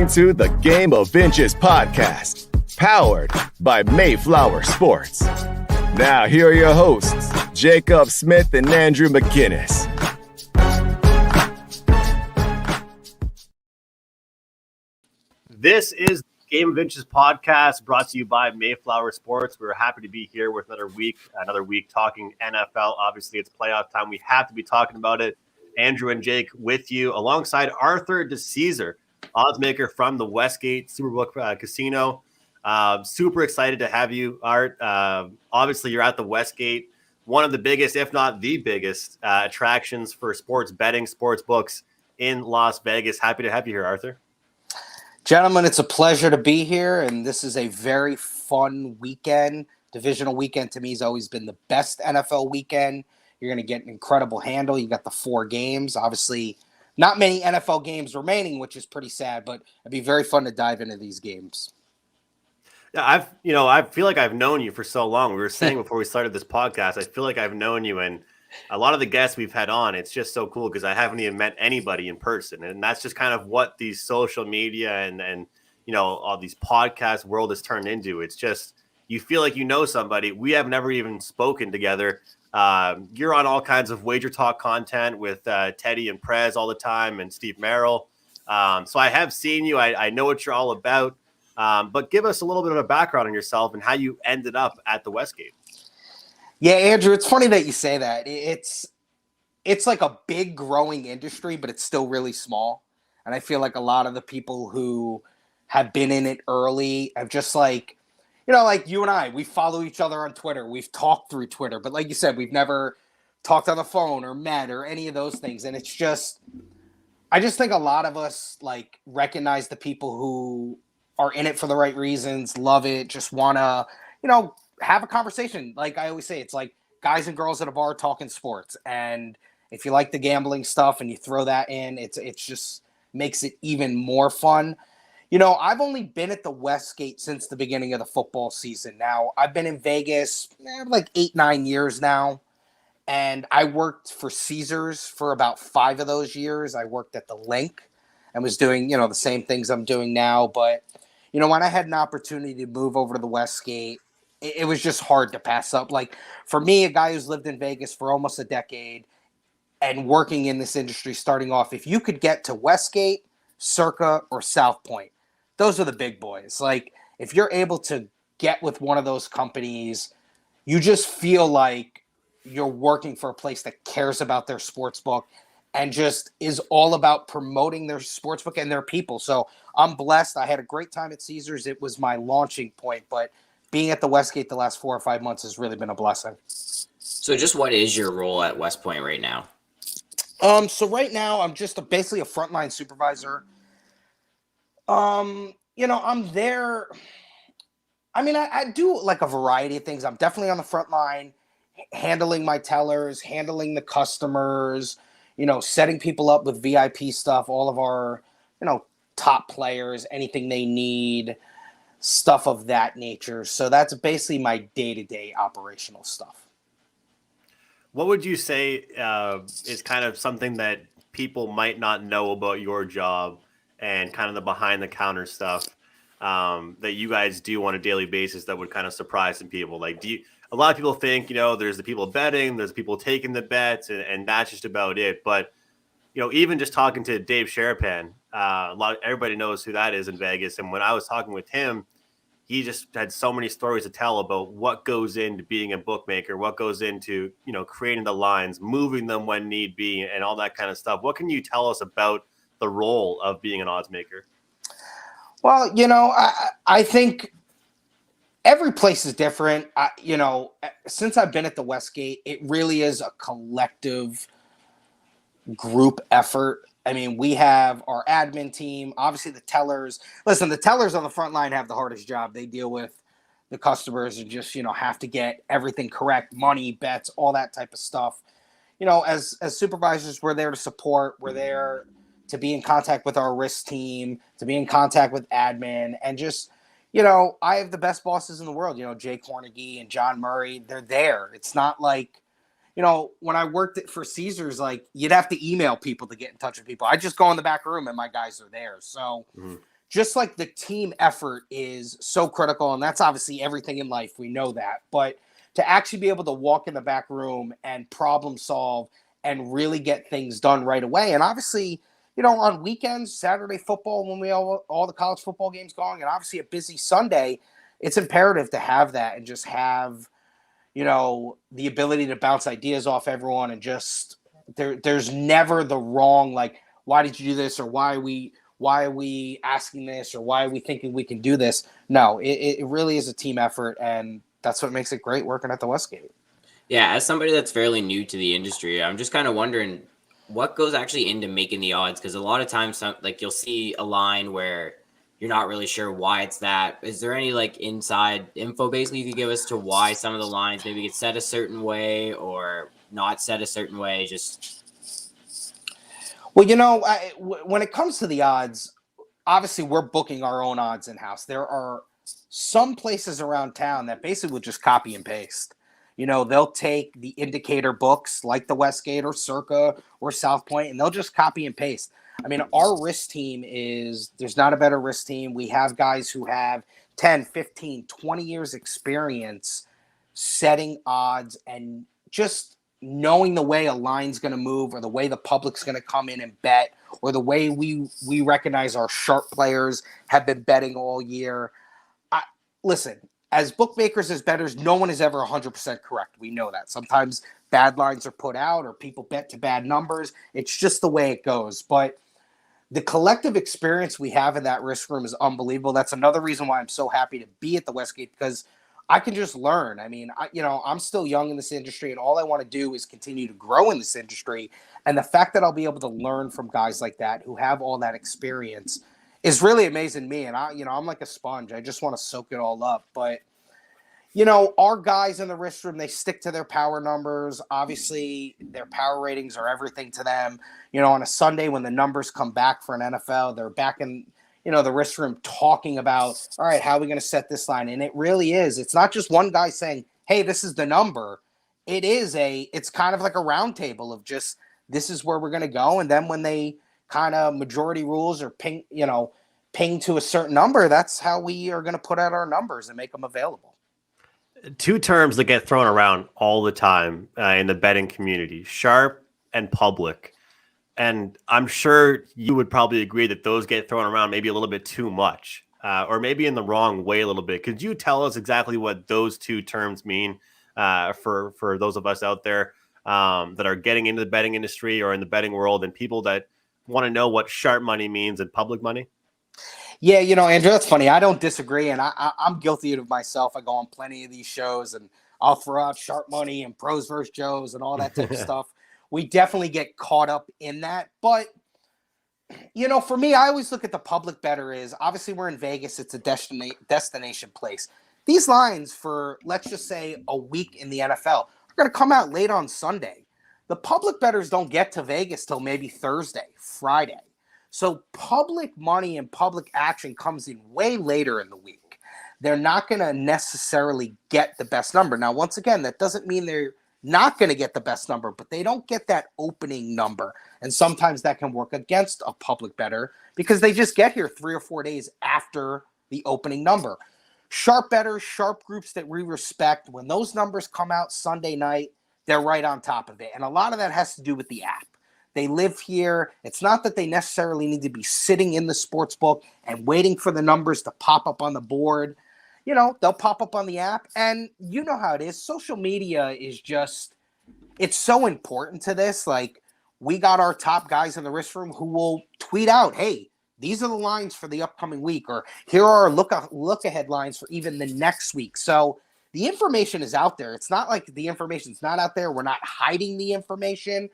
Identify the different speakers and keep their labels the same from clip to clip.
Speaker 1: listening to the Game of Inches podcast, powered by Mayflower Sports. Now, here are your hosts, Jacob Smith and Andrew McGinnis.
Speaker 2: This is Game of Inches podcast brought to you by Mayflower Sports. We're happy to be here with another week talking NFL. Obviously, it's playoff time. We have to be talking about it. Andrew and Jake with you alongside Arthur DiCesare, Oddsmaker from the Westgate Superbook Casino. Super excited to have you, Art. Obviously, you're at the Westgate, one of the biggest, if not the biggest, attractions for sports betting, sports books in Las Vegas. Happy to have you here, Arthur.
Speaker 3: Gentlemen, it's a pleasure to be here, and this is a very fun weekend. Divisional weekend to me has always been the best NFL weekend. You're going to get an incredible handle. You got the 4 games. Obviously, not many NFL games remaining, which is pretty sad, but it'd be very fun to dive into these games.
Speaker 2: Yeah, I feel like I've known you for so long. We were saying before we started this podcast, I feel like I've known you, and a lot of the guests we've had on, it's just so cool because I haven't even met anybody in person. And that's just kind of what these social media and all these podcast world has turned into. It's just, you feel like you know somebody. We have never even spoken together. You're on all kinds of Wager Talk content with Teddy and Prez all the time and Steve Merrill. So I have seen you. I know what you're all about. But give us a little bit of a background on yourself and how you ended up at the Westgate.
Speaker 3: Yeah, Andrew, it's funny that you say that. It's like a big growing industry, but it's still really small. And I feel like a lot of the people who have been in it early have just like you and I, we follow each other on Twitter. We've talked through Twitter. But like you said, we've never talked on the phone or met or any of those things. And it's just, I just think a lot of us like recognize the people who are in it for the right reasons, love it, just want to, have a conversation. Like I always say, it's like guys and girls at a bar talking sports. And if you like the gambling stuff and you throw that in, it's just makes it even more fun. I've only been at the Westgate since the beginning of the football season. Now, I've been in Vegas like 8-9 years now. And I worked for Caesars for about 5 of those years. I worked at the Link and was doing, the same things I'm doing now. But, when I had an opportunity to move over to the Westgate, it was just hard to pass up. Like, for me, a guy who's lived in Vegas for almost a decade and working in this industry starting off, if you could get to Westgate, Circa, or South Point, those are the big boys. Like, if you're able to get with one of those companies, you just feel like you're working for a place that cares about their sports book and just is all about promoting their sports book and their people. So I'm blessed. I had a great time at Caesars. It was my launching point, but being at the Westgate the last 4 or 5 months has really been a blessing.
Speaker 4: So just what is your role at West Point right now?
Speaker 3: So right now I'm just basically a frontline supervisor. I'm there. I mean, I do like a variety of things. I'm definitely on the front line, handling my tellers, handling the customers, setting people up with VIP stuff, all of our, top players, anything they need, stuff of that nature. So that's basically my day-to-day operational stuff.
Speaker 2: What would you say is kind of something that people might not know about your job and kind of the behind-the-counter stuff that you guys do on a daily basis that would kind of surprise some people? Like, a lot of people think, there's the people betting, there's the people taking the bets, and that's just about it. But, even just talking to Dave Sharapan, everybody knows who that is in Vegas. And when I was talking with him, he just had so many stories to tell about what goes into being a bookmaker, what goes into, creating the lines, moving them when need be, and all that kind of stuff. What can you tell us about the role of being an odds maker?
Speaker 3: Well, I think every place is different. Since I've been at the Westgate, it really is a collective group effort. I mean, we have our admin team, obviously the tellers. Listen, the tellers on the front line have the hardest job. They deal with the customers and just, have to get everything correct, money, bets, all that type of stuff. As supervisors, we're there to support. We're there to be in contact with our risk team, to be in contact with admin, and just, I have the best bosses in the world. Jake Hornagy and John Murray, they're there. It's not like, when I worked for Caesars, like, you'd have to email people to get in touch with people. I just go in the back room and my guys are there. So just like the team effort is so critical, and that's obviously everything in life. We know that. But to actually be able to walk in the back room and problem solve and really get things done right away. And obviously, on weekends, Saturday football, when we all the college football games going, and obviously a busy Sunday, it's imperative to have that and just have, the ability to bounce ideas off everyone and just there's never the wrong, like, why did you do this, or why are we asking this, or why are we thinking we can do this? No, it really is a team effort, and that's what makes it great working at the Westgate.
Speaker 4: Yeah, as somebody that's fairly new to the industry, I'm just kind of wondering what goes actually into making the odds, because a lot of times, you'll see a line where you're not really sure why it's that. Is there any inside info basically you could give us to why some of the lines maybe get set a certain way or not set a certain way?
Speaker 3: Well, when it comes to the odds, obviously we're booking our own odds in-house. There are some places around town that basically will just copy and paste. They'll take the indicator books like the Westgate or Circa or South Point, and they'll just copy and paste. I mean, our risk team there's not a better risk team. We have guys who have 10, 15, 20 years experience setting odds and just knowing the way a line's going to move, or the way the public's going to come in and bet, or the way we recognize our sharp players have been betting all year. Listen, as bookmakers, as bettors, no one is ever 100% correct. We know that. Sometimes bad lines are put out or people bet to bad numbers. It's just the way it goes. But the collective experience we have in that risk room is unbelievable. That's another reason why I'm so happy to be at the Westgate, because I can just learn. I mean, I'm still young in this industry, and all I want to do is continue to grow in this industry. And the fact that I'll be able to learn from guys like that who have all that experience is really amazing to me. And I'm like a sponge. I just want to soak it all up. But our guys in the risk room, they stick to their power numbers. Obviously, their power ratings are everything to them. On a Sunday when the numbers come back for an NFL, they're back in, the risk room talking about, all right, how are we going to set this line? And it really is. It's not just one guy saying, hey, this is the number. It's kind of like a round table of just, this is where we're going to go. And then when they kind of majority rules or ping to a certain number, that's how we are going to put out our numbers and make them available.
Speaker 2: Two terms that get thrown around all the time in the betting community: sharp and public. And I'm sure you would probably agree that those get thrown around maybe a little bit too much, or maybe in the wrong way a little bit. Could you tell us exactly what those two terms mean for those of us out there that are getting into the betting industry or in the betting world, and people that want to know what sharp money means and public money?
Speaker 3: Yeah, Andrew, that's funny. I don't disagree, and I'm guilty of myself. I go on plenty of these shows, and I'll throw out sharp money and pros versus Joes and all that type of stuff. We definitely get caught up in that. But, for me, I always look at the public better is, obviously we're in Vegas. It's a destination place. These lines for, let's just say, a week in the NFL are going to come out late on Sunday. The public bettors don't get to Vegas till maybe Thursday, Friday. So public money and public action comes in way later in the week. They're not going to necessarily get the best number. Now, once again, that doesn't mean they're not going to get the best number, but they don't get that opening number. And sometimes that can work against a public bettor because they just get here 3 or 4 days after the opening number. Sharp bettors, sharp groups that we respect, when those numbers come out Sunday night, they're right on top of it. And a lot of that has to do with the app. They live here. It's not that they necessarily need to be sitting in the sports book and waiting for the numbers to pop up on the board. They'll pop up on the app, and you know how it is. Social media is just, it's so important to this. Like, we got our top guys in the risk room who will tweet out, hey, these are the lines for the upcoming week, or here are look ahead lines for even the next week. So the information is out there. It's not like the information's not out there. We're not hiding the information.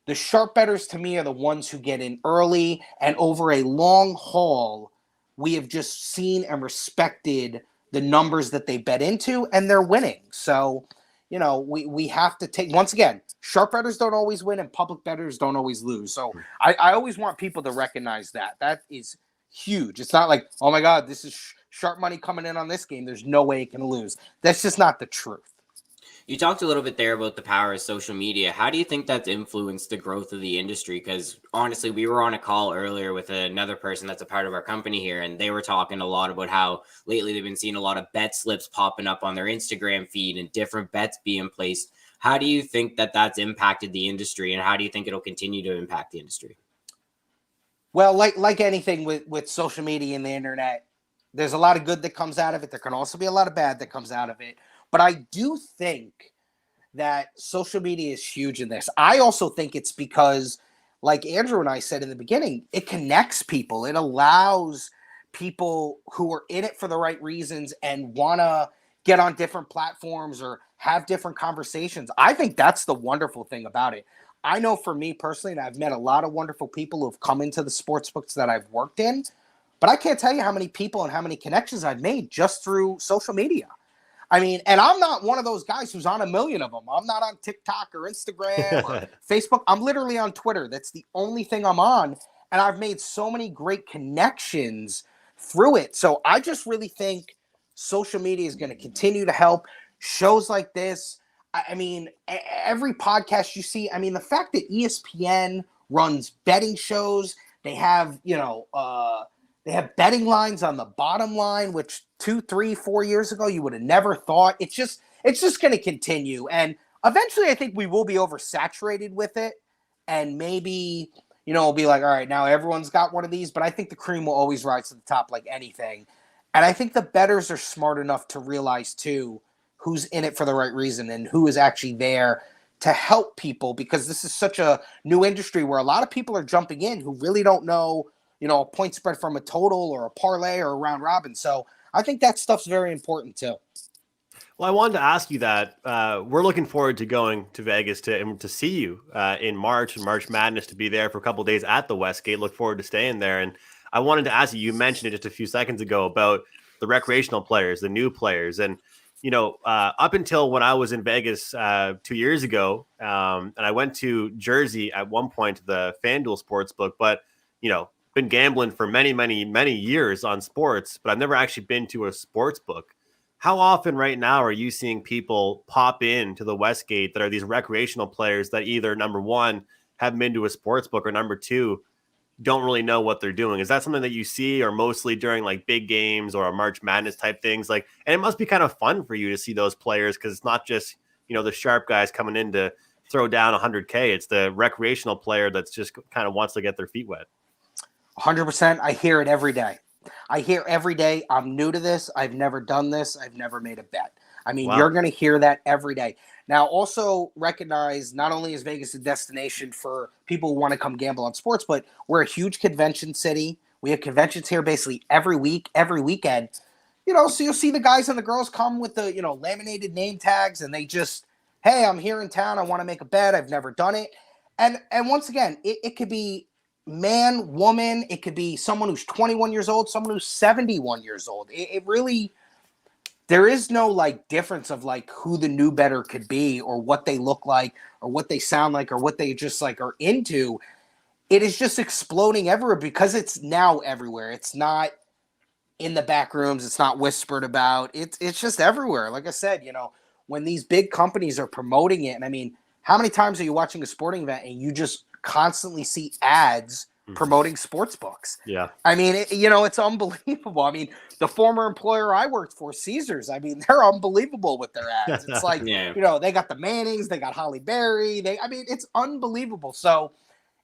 Speaker 3: The sharp bettors, to me, are the ones who get in early, and over a long haul, we have just seen and respected the numbers that they bet into, and they're winning. So, we have to take, once again, sharp bettors don't always win, and public bettors don't always lose. So I always want people to recognize that. That is huge. It's not like, oh my God, this is sharp money coming in on this game. There's no way it can lose. That's just not the truth.
Speaker 4: You talked a little bit there about the power of social media. How do you think that's influenced the growth of the industry? Because honestly, we were on a call earlier with another person that's a part of our company here, and they were talking a lot about how lately they've been seeing a lot of bet slips popping up on their Instagram feed and different bets being placed. How do you think that that's impacted the industry, and how do you think it'll continue to impact the industry?
Speaker 3: Well, like anything with social media and the internet, there's a lot of good that comes out of it. There can also be a lot of bad that comes out of it. But I do think that social media is huge in this. I also think it's because, like Andrew and I said in the beginning, it connects people. It allows people who are in it for the right reasons and want to get on different platforms or have different conversations. I think that's the wonderful thing about it. I know for me personally, and I've met a lot of wonderful people who've come into the sports books that I've worked in, but I can't tell you how many people and how many connections I've made just through social media. I mean, and I'm not one of those guys who's on a million of them. I'm not on TikTok or Instagram or Facebook. I'm literally on Twitter. That's the only thing I'm on. And I've made so many great connections through it. So I just really think social media is going to continue to help. Shows like this, I mean, every podcast you see, I mean, the fact that ESPN runs betting shows, they have, they have betting lines on the bottom line, which 2, 3, 4 years ago you would have never thought. It's just going to continue, and eventually I think we will be oversaturated with it, and maybe it'll be like, all right, now everyone's got one of these. But I think the cream will always rise to the top, like anything. And I think the bettors are smart enough to realize too who's in it for the right reason and who is actually there to help people, because this is such a new industry where a lot of people are jumping in who really don't know, a point spread from a total or a parlay or a round robin. So I think that stuff's very important too.
Speaker 2: Well, I wanted to ask you that. We're looking forward to going to Vegas to see you in March and March Madness, to be there for a couple of days at the Westgate. Look forward to staying there. And I wanted to ask you, you mentioned it just a few seconds ago about the recreational players, the new players. And, up until when I was in Vegas 2 years ago, and I went to Jersey at one point, the FanDuel Sportsbook, but, been gambling for many, many, many years on sports, but I've never actually been to a sports book. How often right now are you seeing people pop in to the Westgate that are these recreational players that either, number one, haven't been to a sports book, or number two, don't really know what they're doing? Is that something that you see, or mostly during like big games or a March Madness type things? Like, and it must be kind of fun for you to see those players, because it's not just, the sharp guys coming in to throw down 100K. It's the recreational player that's just kind of wants to get their feet wet.
Speaker 3: 100%. I hear it every day. I'm new to this. I've never done this. I've never made a bet. I mean, You're going to hear that every day. Now, also recognize not only is Vegas a destination for people who want to come gamble on sports, but we're a huge convention city. We have conventions here basically every week, every weekend. So you'll see the guys and the girls come with the, laminated name tags, and they just, hey, I'm here in town. I want to make a bet. I've never done it. And once again, it could be man, woman. It could be someone who's 21 years old, someone who's 71 years old. It really, there is no like difference of like who the new bettor could be, or what they look like, or what they sound like, or what they just like are into. It is just exploding everywhere because it's now everywhere. It's not in the back rooms. It's not whispered about. It's just everywhere. Like I said, when these big companies are promoting it, and I mean, how many times are you watching a sporting event and you just constantly see ads promoting sports books?
Speaker 2: Yeah.
Speaker 3: I mean, it's unbelievable. I mean, the former employer I worked for, Caesars, I mean, they're unbelievable with their ads. It's like, they got the Mannings, they got Holly Berry. It's unbelievable. So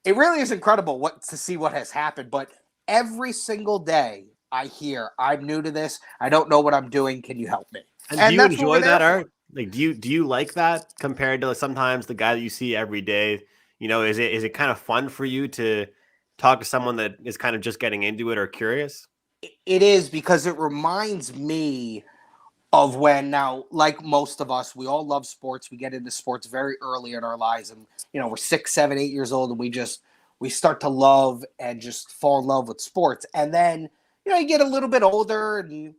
Speaker 3: it really is incredible to see what has happened. But every single day I hear, I'm new to this. I don't know what I'm doing. Can you help me?
Speaker 2: And do you enjoy that, Art? Like, do you like that compared to sometimes the guy that you see every day? Is it kind of fun for you to talk to someone that is kind of just getting into it or curious?
Speaker 3: It is, because it reminds me of when, now, like most of us, we all love sports. We get into sports very early in our lives, and we're 6, 7, 8 years old, and we start to love and just fall in love with sports. And then you get a little bit older, and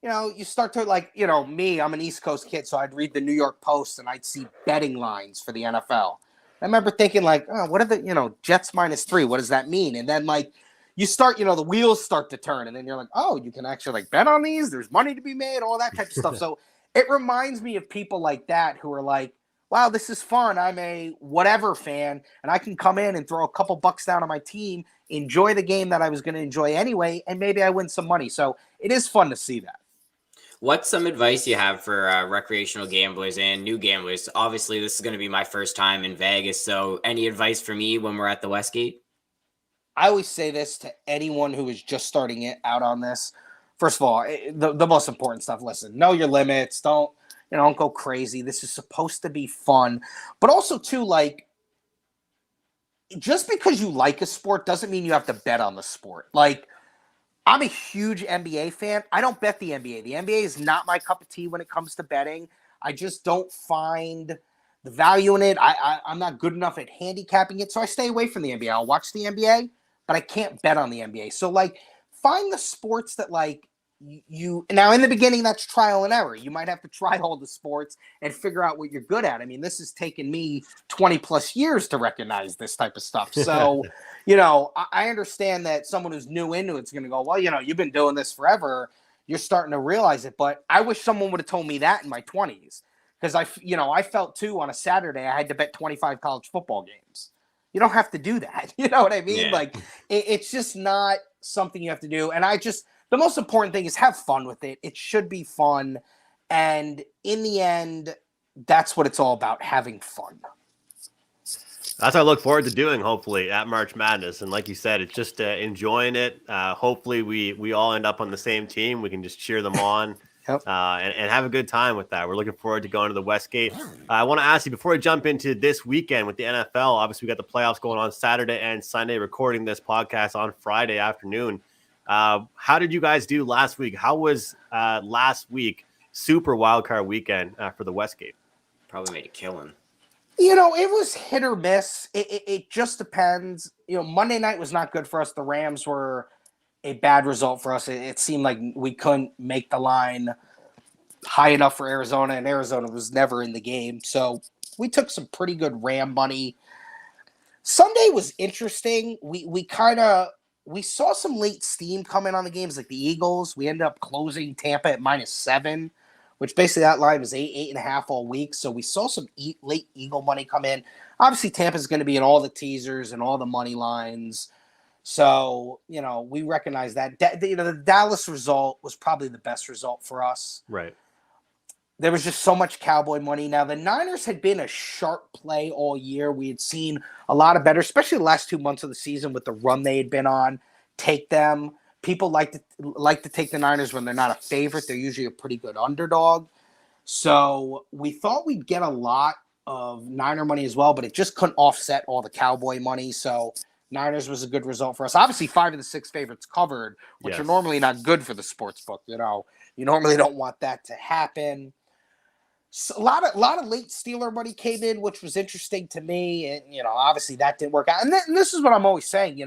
Speaker 3: you start to me, I'm an East Coast kid, so I'd read the New York Post and I'd see betting lines for the NFL. I remember thinking what are the, Jets -3? What does that mean? And then you start, the wheels start to turn, and then you're like, oh, you can actually bet on these. There's money to be made, all that type of stuff. So it reminds me of people like that who are like, wow, this is fun. I'm a whatever fan, and I can come in and throw a couple bucks down on my team, enjoy the game that I was going to enjoy anyway, and maybe I win some money. So it is fun to see that.
Speaker 4: What's some advice you have for recreational gamblers and new gamblers? Obviously, this is going to be my first time in Vegas, so any advice for me when we're at the Westgate?
Speaker 3: I always say this to anyone who is just starting it out on this. First of all, the most important stuff, listen, know your limits. Don't go crazy. This is supposed to be fun. But also, too, like, just because you like a sport doesn't mean you have to bet on the sport. Like, I'm a huge NBA fan. I don't bet the NBA. The NBA is not my cup of tea when it comes to betting. I just don't find the value in it. I'm not good enough at handicapping it, so I stay away from the NBA. I'll watch the NBA, but I can't bet on the NBA. So, like, find the sports that, like, you now in the beginning, that's trial and error. You might have to try all the sports and figure out what you're good at. I mean, this has taken me 20 plus years to recognize this type of stuff. So, I understand that someone who's new into it's going to go, well, you've been doing this forever. You're starting to realize it. But I wish someone would have told me that in my 20s, because I felt too on a Saturday I had to bet 25 college football games. You don't have to do that. You know what I mean?
Speaker 4: Yeah.
Speaker 3: Like, it's just not something you have to do. And the most important thing is have fun with it. It should be fun. And in the end, that's what it's all about, having fun.
Speaker 2: That's what I look forward to doing, hopefully, at March Madness. And like you said, it's just enjoying it. Hopefully, we all end up on the same team. We can just cheer them on.
Speaker 3: Yep.
Speaker 2: And have a good time with that. We're looking forward to going to the Westgate. I want to ask you, before we jump into this weekend with the NFL, obviously we got the playoffs going on Saturday and Sunday, recording this podcast on Friday afternoon. How did you guys do last week? How was last week, Super Wildcard Weekend for the Westgate?
Speaker 4: Probably made a killing.
Speaker 3: It was hit or miss. It just depends. Monday night was not good for us. The Rams were a bad result for us. It seemed like we couldn't make the line high enough for Arizona, and Arizona was never in the game. So we took some pretty good Ram money. Sunday was interesting. We saw some late steam come in on the games, like the Eagles. We ended up closing Tampa at -7, which basically that line was 8.5 all week. So we saw some late Eagle money come in. Obviously, Tampa's going to be in all the teasers and all the money lines. So, we recognize that. The Dallas result was probably the best result for us.
Speaker 2: Right.
Speaker 3: There was just so much Cowboy money. Now, the Niners had been a sharp play all year. We had seen a lot of better, especially the last 2 months of the season with the run they had been on. Take them. People like to take the Niners when they're not a favorite. They're usually a pretty good underdog. So we thought we'd get a lot of Niner money as well, but it just couldn't offset all the Cowboy money. So Niners was a good result for us. Obviously, 5 of the 6 favorites covered, which are normally not good for the sports book. You normally don't want that to happen. So a lot of late Steeler money came in, which was interesting to me. And, obviously that didn't work out. And this is what I'm always saying,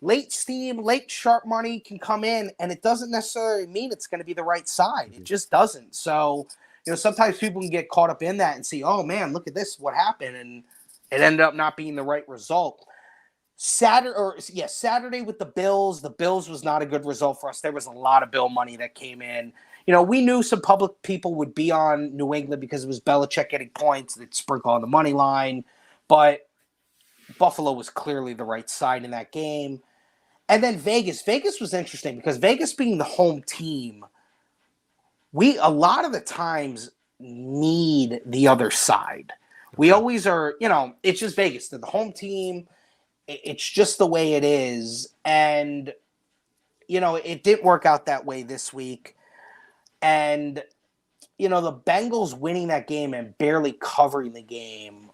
Speaker 3: late steam, late sharp money can come in, and it doesn't necessarily mean it's going to be the right side. It just doesn't. So, sometimes people can get caught up in that and see, oh, man, look at this, what happened? And it ended up not being the right result. Saturday with the Bills. The Bills was not a good result for us. There was a lot of Bill money that came in. We knew some public people would be on New England because it was Belichick getting points. They'd sprinkle on the money line. But Buffalo was clearly the right side in that game. And then Vegas. Vegas was interesting because Vegas being the home team, we a lot of the times need the other side. We always are, it's just Vegas. They're the home team. It's just the way it is. And, it didn't work out that way this week. And, the Bengals winning that game and barely covering the game,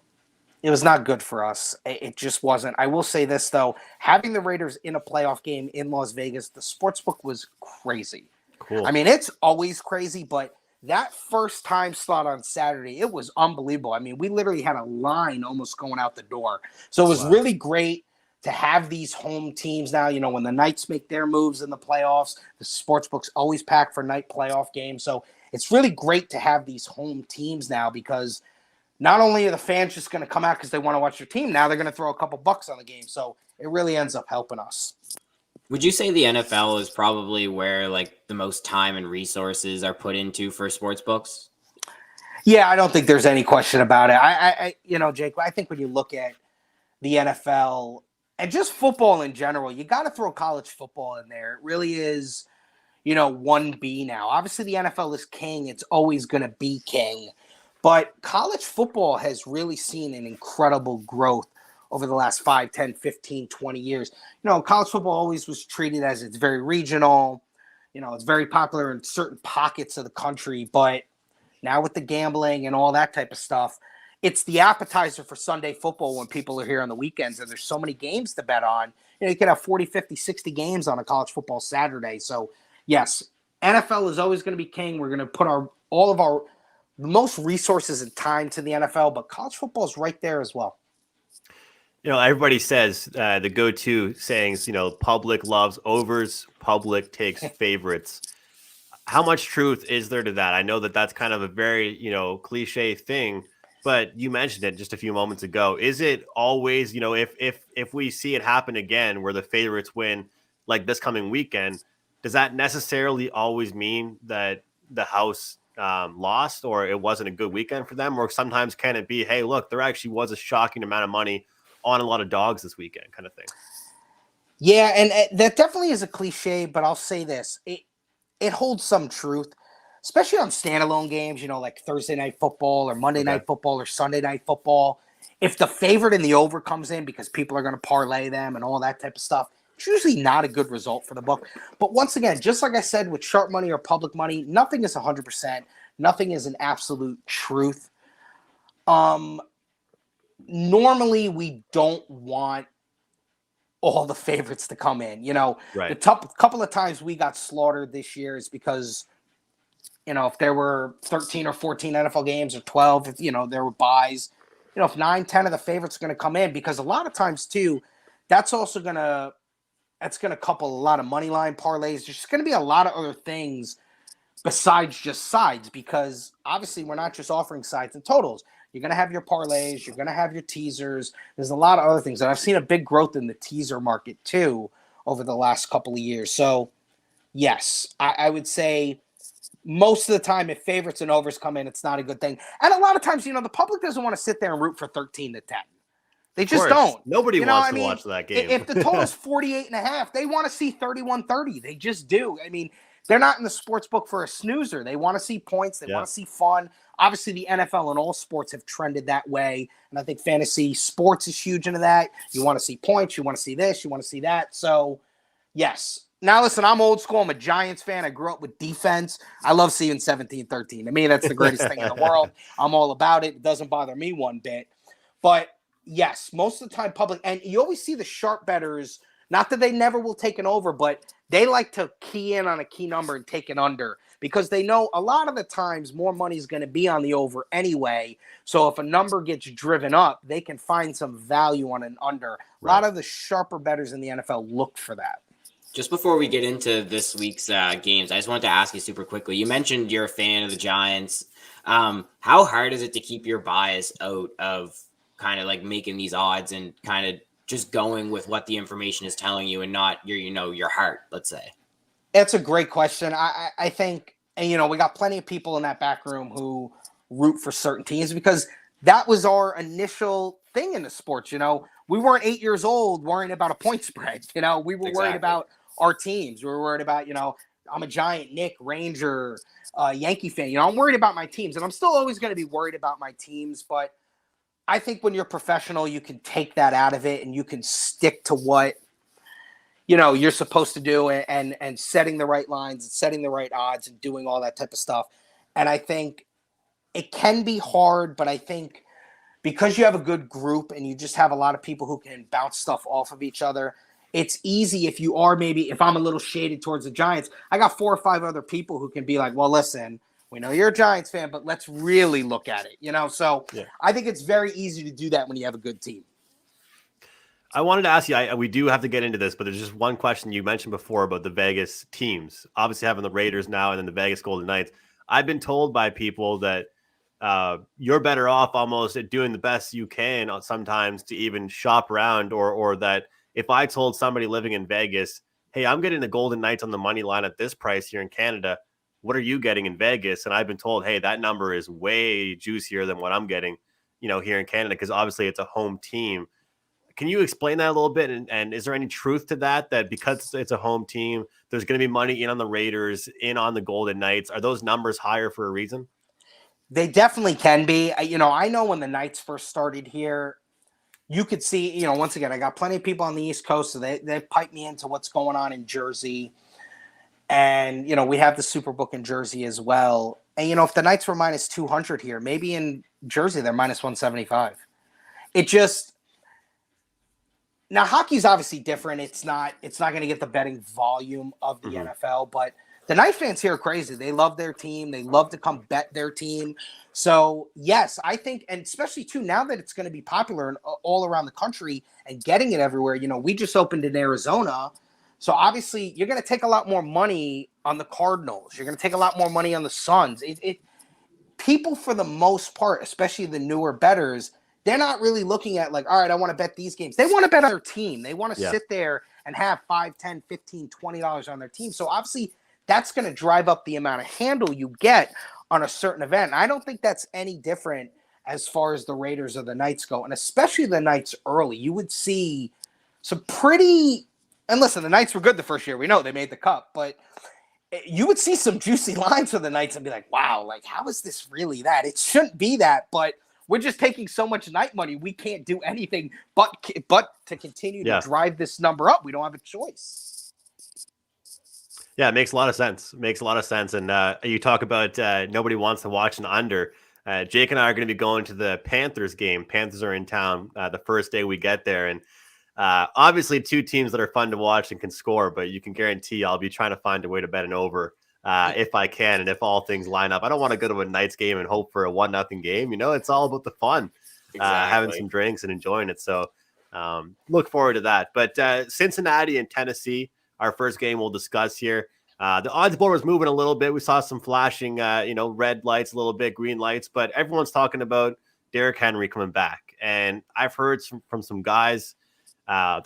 Speaker 3: it was not good for us. It just wasn't. I will say this, though. Having the Raiders in a playoff game in Las Vegas, the sportsbook was crazy.
Speaker 2: Cool.
Speaker 3: I mean, it's always crazy, but that first time slot on Saturday, it was unbelievable. I mean, we literally had a line almost going out the door. So it was really great to have these home teams now. When the Knights make their moves in the playoffs, the sportsbook's always packed for night playoff games. So it's really great to have these home teams now, because not only are the fans just going to come out because they want to watch their team, now they're going to throw a couple bucks on the game. So it really ends up helping us.
Speaker 4: Would you say the NFL is probably where the most time and resources are put into for sports books?
Speaker 3: Yeah, I don't think there's any question about it. Jake, I think when you look at the NFL and just football in general, you got to throw college football in there. It really is, 1B now. Obviously, the NFL is king. It's always going to be king. But college football has really seen an incredible growth over the last 5, 10, 15, 20 years. College football always was treated as it's very regional. It's very popular in certain pockets of the country. But now with the gambling and all that type of stuff, it's the appetizer for Sunday football when people are here on the weekends and there's so many games to bet on. You could have 40, 50, 60 games on a college football Saturday. So, yes, NFL is always going to be king. We're going to put all of our most resources and time to the NFL, but college football is right there as well.
Speaker 2: Everybody says the go-to sayings, public loves overs, public takes favorites. How much truth is there to that? I know that that's kind of a very, cliche thing, but you mentioned it just a few moments ago. Is it always, if we see it happen again where the favorites win like this coming weekend, does that necessarily always mean that the house lost or it wasn't a good weekend for them? Or sometimes can it be, hey, look, there actually was a shocking amount of money on a lot of dogs this weekend kind of thing?
Speaker 3: Yeah, and that definitely is a cliche, but I'll say this. It holds some truth, especially on standalone games, like Thursday night football or Monday night football or Sunday night football. If the favorite in the over comes in because people are going to parlay them and all that type of stuff, it's usually not a good result for the book. But once again, just like I said with sharp money or public money, nothing is 100%. Nothing is an absolute truth. Normally, we don't want all the favorites to come in.
Speaker 2: Right.
Speaker 3: The couple of times we got slaughtered this year is because, if there were 13 or 14 NFL games or 12, if, there were buys, if 9, 10 of the favorites are going to come in, because a lot of times too, that's going to couple a lot of money line parlays. There's going to be a lot of other things besides just sides, because obviously we're not just offering sides and totals. You're going to have your parlays. You're going to have your teasers. There's a lot of other things. And I've seen a big growth in the teaser market, too, over the last couple of years. So, yes, I would say most of the time if favorites and overs come in, it's not a good thing. And a lot of times, the public doesn't want to sit there and root for 13-10. They just don't.
Speaker 2: Nobody wants to watch that game.
Speaker 3: If the total's 48.5, they want to see 31-30. They just do. They're not in the sports book for a snoozer. They want to see points. They want to see fun. Obviously, the NFL and all sports have trended that way. And I think fantasy sports is huge into that. You want to see points. You want to see this. You want to see that. So, yes. Now, listen, I'm old school. I'm a Giants fan. I grew up with defense. I love seeing 17-13. To me, that's the greatest thing in the world. I'm all about it. It doesn't bother me one bit. But, yes, most of the time public. And you always see the sharp bettors. Not that they never will take an over, but they like to key in on a key number and take an under because they know a lot of the times more money is going to be on the over anyway. So if a number gets driven up, they can find some value on an under. A lot of the sharper bettors in the NFL look for that.
Speaker 4: Just before we get into this week's games, I just wanted to ask you super quickly. You mentioned you're a fan of the Giants. How hard is it to keep your bias out of kind of like making these odds and kind of just going with what the information is telling you and not your heart, let's say?
Speaker 3: That's a great question. I think, and we got plenty of people in that back room who root for certain teams because that was our initial thing in the sports. We weren't 8 years old worrying about a point spread. We were worried about our teams. We were worried about, I'm a Giant, Nick, Ranger, Yankee fan. I'm worried about my teams, and I'm still always going to be worried about my teams, but I think when you're professional, you can take that out of it and you can stick to what, you're supposed to do and setting the right lines and setting the right odds and doing all that type of stuff. And I think it can be hard, but I think because you have a good group and you just have a lot of people who can bounce stuff off of each other, it's easy if you are if I'm a little shaded towards the Giants, I got 4 or 5 other people who can be like, well, listen, we know you're a Giants fan, but let's really look at it, So I think it's very easy to do that when you have a good team.
Speaker 2: I wanted to ask you, we do have to get into this, but there's just one question you mentioned before about the Vegas teams, obviously having the Raiders now and then the Vegas Golden Knights. I've been told by people that you're better off almost at doing the best you can sometimes to even shop around or that if I told somebody living in Vegas, hey, I'm getting the Golden Knights on the money line at this price here in Canada, what are you getting in Vegas? And I've been told, hey, that number is way juicier than what I'm getting, here in Canada, because obviously it's a home team. Can you explain that a little bit? And is there any truth to that because it's a home team, there's going to be money in on the Raiders, in on the Golden Knights? Are those numbers higher for a reason?
Speaker 3: They definitely can be. I know when the Knights first started here, you could see, once again, I got plenty of people on the East Coast, so they pipe me into what's going on in Jersey. And, we have the Superbook in Jersey as well. And, if the Knights were minus 200 here, maybe in Jersey they're minus 175. Now, hockey's obviously different. It's not going to get the betting volume of the NFL, but the Knight fans here are crazy. They love their team. They love to come bet their team. So, yes, I think, and especially, too, now that it's going to be popular all around the country and getting it everywhere, we just opened in Arizona. So, obviously, you're going to take a lot more money on the Cardinals. You're going to take a lot more money on the Suns. People, for the most part, especially the newer bettors, they're not really looking at all right, I want to bet these games. They want to bet on their team. They want to sit there and have $5, $10, $15, $20 on their team. So obviously that's going to drive up the amount of handle you get on a certain event. And I don't think that's any different as far as the Raiders or the Knights go. And especially the Knights early, you would see some pretty, and listen, the Knights were good the first year. We know they made the cup, but you would see some juicy lines for the Knights and be like, wow, how is this really that? It shouldn't be that, but we're just taking so much night money. We can't do anything but to continue to drive this number up. We don't have a choice.
Speaker 2: Yeah, it makes a lot of sense. And you talk about nobody wants to watch an under. Jake and I are going to be going to the Panthers game. Panthers are in town the first day we get there. And obviously two teams that are fun to watch and can score, but you can guarantee I'll be trying to find a way to bet an over if I can, and if all things line up. I don't want to go to a Knights game and hope for a 1-0 game. It's all about the fun, having some drinks and enjoying it. So look forward to that. But Cincinnati and Tennessee, our first game we'll discuss here. The odds board was moving a little bit. We saw some flashing, red lights, a little bit, green lights, but everyone's talking about Derrick Henry coming back. And I've heard from some guys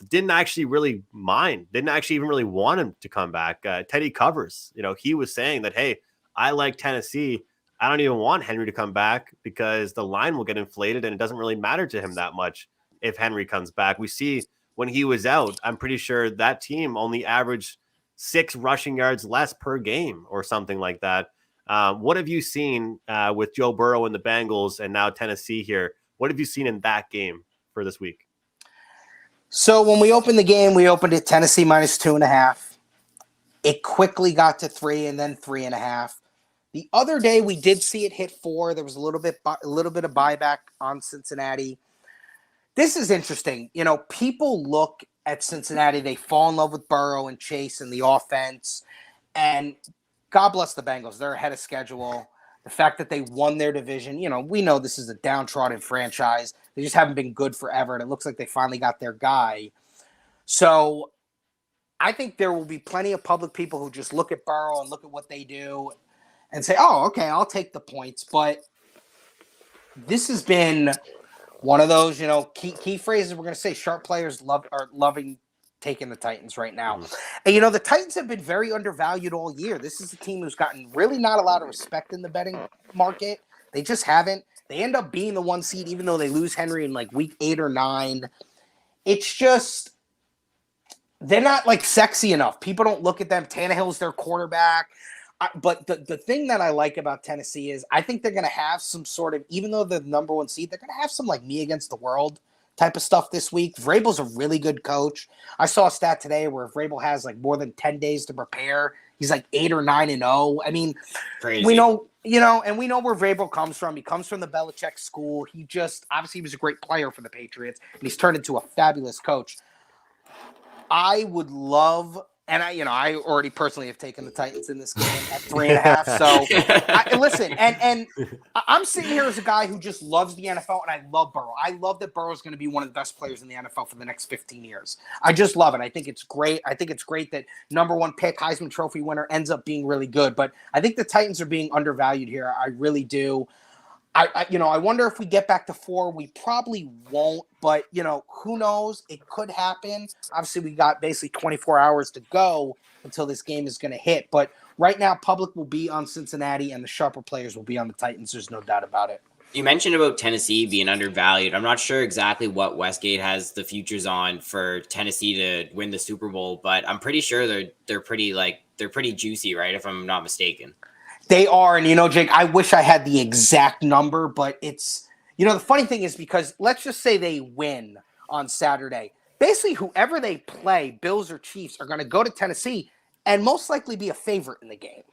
Speaker 2: didn't actually really mind, didn't actually even really want him to come back. Teddy Covers, he was saying that, hey, I like Tennessee. I don't even want Henry to come back because the line will get inflated and it doesn't really matter to him that much if Henry comes back. We see when he was out, I'm pretty sure that team only averaged 6 rushing yards less per game or something like that. What have you seen with Joe Burrow and the Bengals and now Tennessee here? What have you seen in that game for this week?
Speaker 3: So when we opened the game, we opened it Tennessee minus 2.5. It quickly got to 3 and then 3.5. The other day we did see it hit 4. There was a little bit of buyback on Cincinnati. This is interesting. People look at Cincinnati, they fall in love with Burrow and Chase and the offense. And God bless the Bengals. They're ahead of schedule. The fact that they won their division, we know this is a downtrodden franchise. They just haven't been good forever, and it looks like they finally got their guy. So I think there will be plenty of public people who just look at Burrow and look at what they do and say, oh, okay, I'll take the points. But this has been one of those, key phrases we're going to say. Sharp players are loving taking the Titans right now. And, the Titans have been very undervalued all year. This is a team who's gotten really not a lot of respect in the betting market. They just haven't. They end up being the 1 seed, even though they lose Henry in week 8 or 9. It's just, they're not sexy enough. People don't look at them. Tannehill's their quarterback. But the thing that I like about Tennessee is I think they're going to have some sort of, even though they're the number 1 seed, they're going to have some me against the world type of stuff this week. Vrabel's a really good coach. I saw a stat today where Vrabel has more than 10 days to prepare. He's 8 or 9-0. I mean,
Speaker 4: Crazy.
Speaker 3: We know, and we know where Vrabel comes from. He comes from the Belichick school. He obviously was a great player for the Patriots, and he's turned into a fabulous coach. I would love, and I already personally have taken the Titans in this game at 3.5. So listen, and I'm sitting here as a guy who just loves the NFL, and I love Burrow. I love that Burrow is going to be one of the best players in the NFL for the next 15 years. I just love it. I think it's great. I think it's great that number 1 pick, Heisman Trophy winner, ends up being really good. But I think the Titans are being undervalued here. I really do. I wonder if we get back to 4. We probably won't, but who knows? It could happen. Obviously, we got basically 24 hours to go until this game is going to hit. But right now, public will be on Cincinnati and the sharper players will be on the Titans. There's no doubt about it.
Speaker 4: You mentioned about Tennessee being undervalued. I'm not sure exactly what Westgate has the futures on for Tennessee to win the Super Bowl, but I'm pretty sure they're pretty juicy, right? If I'm not mistaken.
Speaker 3: They are, and Jake, I wish I had the exact number, but it's the funny thing is because let's just say they win on Saturday. Basically, whoever they play, Bills or Chiefs, are going to go to Tennessee and most likely be a favorite in the game.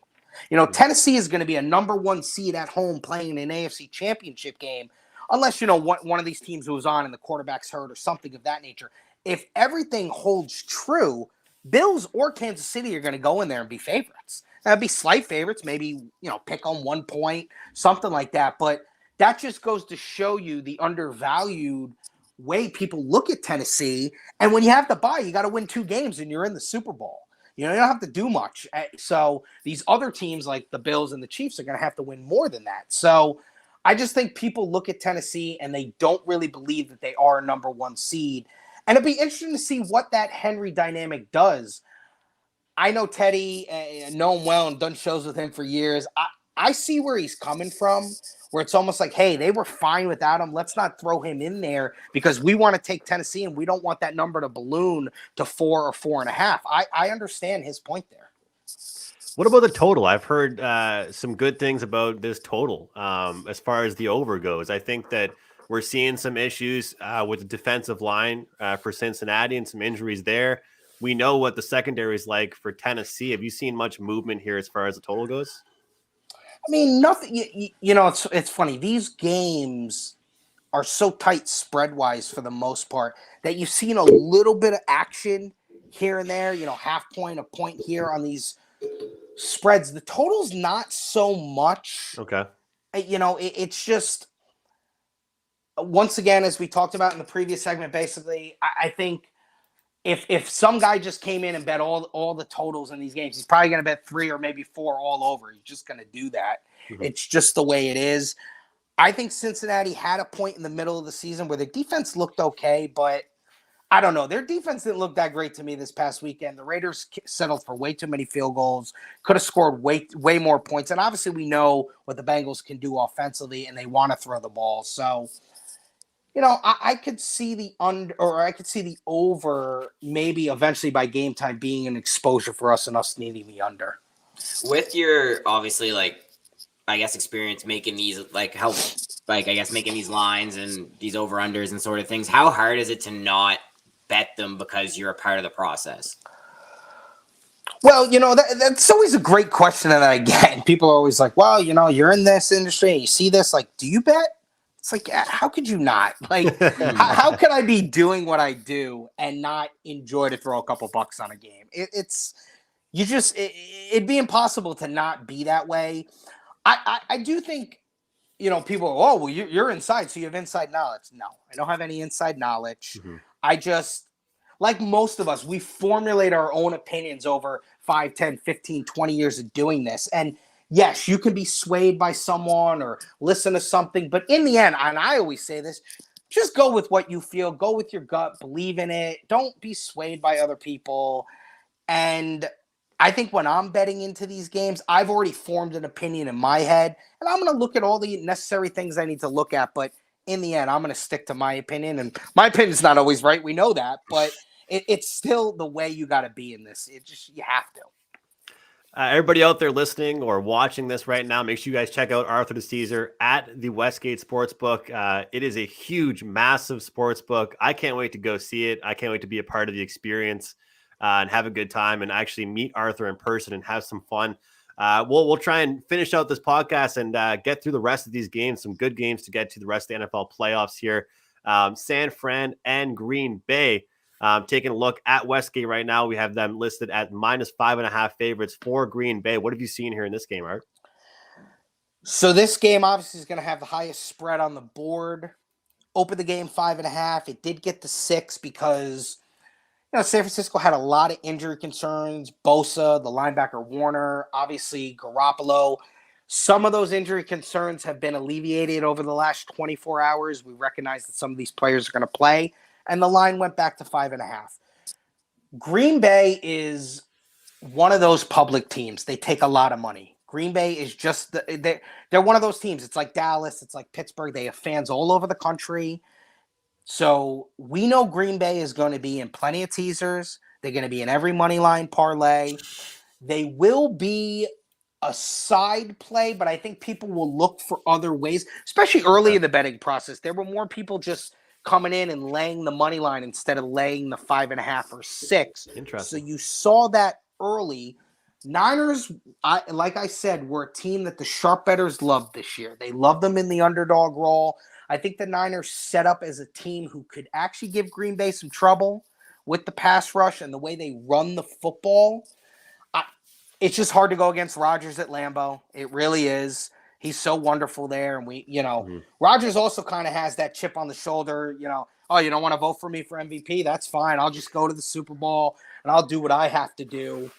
Speaker 3: Tennessee is going to be a number 1 seed at home playing an AFC championship game, unless, one of these teams who was on and the quarterback's hurt or something of that nature. If everything holds true, Bills or Kansas City are going to go in there and be favorites. That'd be slight favorites, maybe, pick on 1 point, something like that. But that just goes to show you the undervalued way people look at Tennessee. And when you have to bye, you got to win 2 games and you're in the Super Bowl. You don't have to do much. So these other teams like the Bills and the Chiefs are going to have to win more than that. So I just think people look at Tennessee and they don't really believe that they are a number 1 seed. And it'd be interesting to see what that Henry dynamic does. I know Teddy, know him well and done shows with him for years. I see where he's coming from, where it's almost like, hey, they were fine without him. Let's not throw him in there because we want to take Tennessee and we don't want that number to balloon to 4 or 4.5. I understand his point there.
Speaker 2: What about the total? I've heard some good things about this total as far as the over goes. I think that we're seeing some issues with the defensive line for Cincinnati and some injuries there. We know what the secondary is like for Tennessee. Have you seen much movement here as far as the total goes?
Speaker 3: I mean, nothing. It's funny. These games are so tight spread-wise for the most part that you've seen a little bit of action here and there. Half point, a point here on these spreads. The total's not so much.
Speaker 2: Okay.
Speaker 3: It's just once again, as we talked about in the previous segment, basically, I think. If some guy just came in and bet all the totals in these games, he's probably going to bet 3 or maybe 4 all over. He's just going to do that. Mm-hmm. It's just the way it is. I think Cincinnati had a point in the middle of the season where the defense looked okay, but I don't know. Their defense didn't look that great to me this past weekend. The Raiders settled for way too many field goals, could have scored way more points. And obviously we know what the Bengals can do offensively, and they want to throw the ball. So I could see the under, or I could see the over maybe eventually by game time being an exposure for us and us needing the under.
Speaker 4: With your obviously experience making these making these lines and these over unders and sort of things, how hard is it to not bet them because you're a part of the process?
Speaker 3: Well, that's always a great question that I get. People are always like, well, you're in this industry and you see this, like, do you bet? It's like, how could you not? Like, how could I be doing what I do and not enjoy to throw a couple bucks on a game? It'd be impossible to not be that way. I do think, people, oh, well, you're inside, so you have inside knowledge. No, I don't have any inside knowledge. Mm-hmm. I just, like most of us, we formulate our own opinions over 5, 10, 15, 20 years of doing this. And yes, you can be swayed by someone or listen to something, but in the end, and I always say this, just go with what you feel, go with your gut, believe in it. Don't be swayed by other people. And I think when I'm betting into these games, I've already formed an opinion in my head, and I'm going to look at all the necessary things I need to look at. But in the end, I'm going to stick to my opinion, and my opinion's not always right. We know that, but it's still the way you got to be in this. You have to.
Speaker 2: Everybody out there listening or watching this right now, make sure you guys check out Arthur DiCesare at the Westgate Sportsbook. It is a huge, massive sportsbook. I can't wait to go see it. I can't wait to be a part of the experience and have a good time and actually meet Arthur in person and have some fun. We'll try and finish out this podcast and get through the rest of these games, some good games to get to the rest of the NFL playoffs here. San Fran and Green Bay. Taking a look at Westgate right now, we have them listed at -5.5 favorites for Green Bay. What have you seen here in this game, Art?
Speaker 3: So this game obviously is going to have the highest spread on the board. Opened the game 5.5. It did get to 6 because San Francisco had a lot of injury concerns. Bosa, the linebacker Warner, obviously Garoppolo. Some of those injury concerns have been alleviated over the last 24 hours. We recognize that some of these players are going to play. And the line went back to 5.5. Green Bay is one of those public teams. They take a lot of money. Green Bay is just they're one of those teams. It's like Dallas. It's like Pittsburgh. They have fans all over the country. So we know Green Bay is going to be in plenty of teasers. They're going to be in every money line parlay. They will be a side play, but I think people will look for other ways, especially early in the betting process. There were more people just coming in and laying the money line instead of laying the 5.5 or 6.
Speaker 2: Interesting.
Speaker 3: So you saw that early. Niners, like I said, were a team that the sharp bettors loved this year. They loved them in the underdog role. I think the Niners set up as a team who could actually give Green Bay some trouble with the pass rush and the way they run the football. It's just hard to go against Rodgers at Lambeau. It really is. He's so wonderful there. And Rodgers also kind of has that chip on the shoulder, oh, you don't want to vote for me for MVP? That's fine. I'll just go to the Super Bowl and I'll do what I have to do.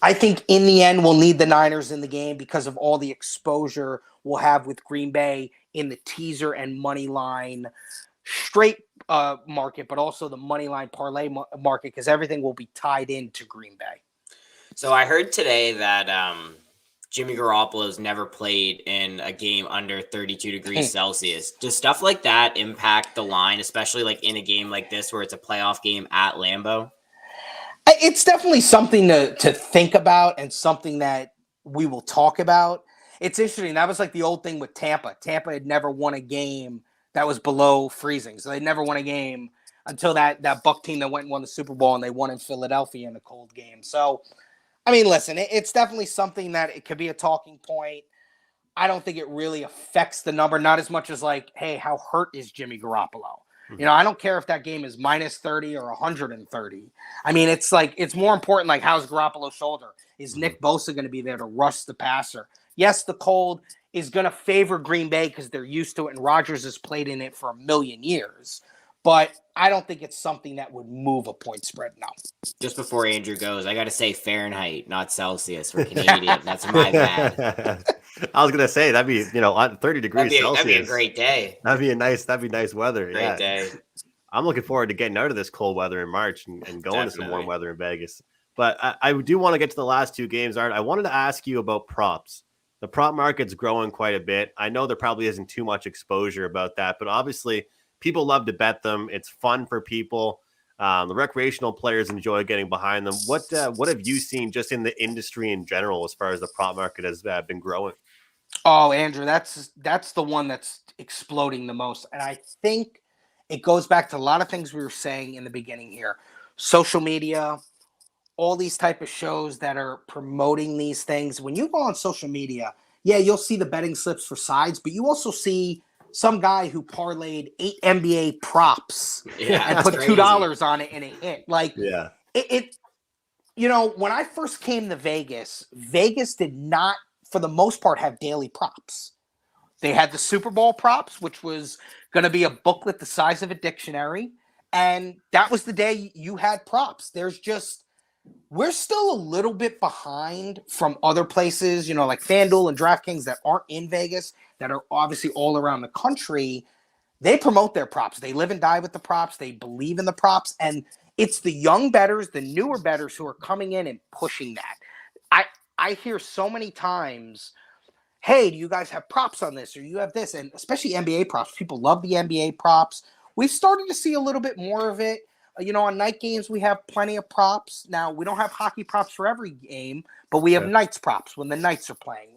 Speaker 3: I think in the end, we'll need the Niners in the game because of all the exposure we'll have with Green Bay in the teaser and money line straight market, but also the money line parlay market because everything will be tied into Green Bay.
Speaker 4: So I heard today that Jimmy Garoppolo's never played in a game under 32 degrees Celsius. Does stuff like that impact the line, especially like in a game like this where it's a playoff game at Lambeau?
Speaker 3: It's definitely something to think about and something that we will talk about. It's interesting. That was like the old thing with Tampa. Tampa had never won a game that was below freezing. So they never won a game until that Buck team that went and won the Super Bowl, and they won in Philadelphia in a cold game. So, I mean, listen, it's definitely something that it could be a talking point. I don't think it really affects the number, not as much as like, hey, how hurt is Jimmy Garoppolo? I don't care if that game is minus 30 or 130. I mean, it's like, it's more important, like, how's Garoppolo's shoulder? Is Nick Bosa going to be there to rush the passer? Yes, the cold is going to favor Green Bay because they're used to it, and Rodgers has played in it for a million years. But I don't think it's something that would move a point spread, no.
Speaker 4: Just before Andrew goes, I got to say Fahrenheit, not Celsius for Canadian. That's my bad.
Speaker 2: I was gonna say that'd be on 30 degrees Celsius.
Speaker 4: That'd be a great day.
Speaker 2: That'd be nice weather.
Speaker 4: Great day.
Speaker 2: I'm looking forward to getting out of this cold weather in March and going
Speaker 4: Definitely.
Speaker 2: to some warm weather in Vegas. But I do want to get to the last two games, Art. I wanted to ask you about props. The prop market's growing quite a bit. I know there probably isn't too much exposure about that, but obviously people love to bet them. It's fun for people. The recreational players enjoy getting behind them. What have you seen just in the industry in general as far as the prop market has been growing?
Speaker 3: Oh, Andrew, that's the one that's exploding the most. And I think it goes back to a lot of things we were saying in the beginning here. Social media, all these type of shows that are promoting these things. When you go on social media, yeah, you'll see the betting slips for sides, but you also see some guy who parlayed 8 NBA props and put $2 on it and it hit. Like,
Speaker 2: yeah,
Speaker 3: when I first came to Vegas did not, for the most part, have daily props. They had the Super Bowl props, which was going to be a booklet the size of a dictionary. And that was the day you had props. We're still a little bit behind from other places, like FanDuel and DraftKings that aren't in Vegas, that are obviously all around the country. They promote their props. They live and die with the props. They believe in the props. And it's the young bettors, the newer bettors who are coming in and pushing that. I hear so many times, hey, do you guys have props on this? Or you have this? And especially NBA props. People love the NBA props. We've started to see a little bit more of it. On night games, we have plenty of props. Now, we don't have hockey props for every game, but we have Knights props when the Knights are playing.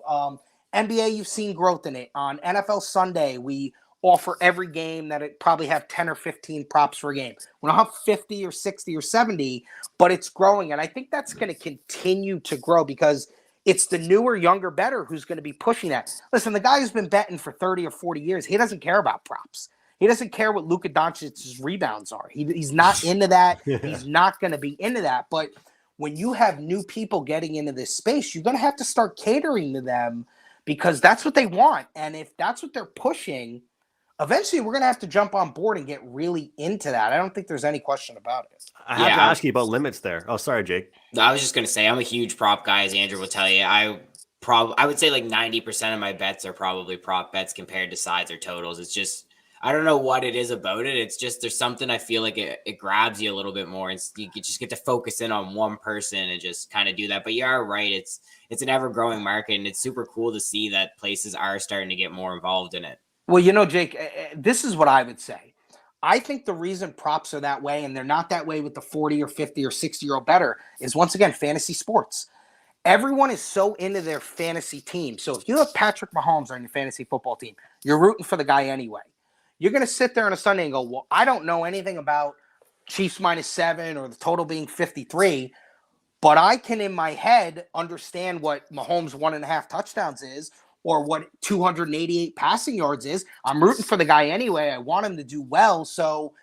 Speaker 3: NBA, you've seen growth in it. On NFL Sunday, we offer every game that it probably have 10 or 15 props for a game. We don't have 50 or 60 or 70, but it's growing. And I think that's going to continue to grow because it's the newer, younger bettor who's going to be pushing that. Listen, the guy who's been betting for 30 or 40 years, he doesn't care about props. He doesn't care what Luka Doncic's rebounds are. He's not into that. He's not going to be into that. But when you have new people getting into this space, you're going to have to start catering to them because that's what they want. And if that's what they're pushing, eventually we're going to have to jump on board and get really into that. I don't think there's any question about it.
Speaker 2: I have to ask you about limits there. Oh, sorry, Jake.
Speaker 4: I was just going to say, I'm a huge prop guy, as Andrew will tell you. I would say like 90% of my bets are probably prop bets compared to sides or totals. It's just, I don't know what it is about it. It's just there's something I feel like it grabs you a little bit more, and you just get to focus in on one person and just kind of do that. But you are right. It's an ever growing market, and it's super cool to see that places are starting to get more involved in it.
Speaker 3: Well, Jake, this is what I would say. I think the reason props are that way, and they're not that way with the 40 or 50 or 60-year-old better, is once again, fantasy sports. Everyone is so into their fantasy team. So if you have Patrick Mahomes on your fantasy football team, you're rooting for the guy anyway. You're going to sit there on a Sunday and go, well, I don't know anything about Chiefs -7 or the total being 53, but I can in my head understand what Mahomes 1.5 touchdowns is or what 288 passing yards is. I'm rooting for the guy anyway. I want him to do well. So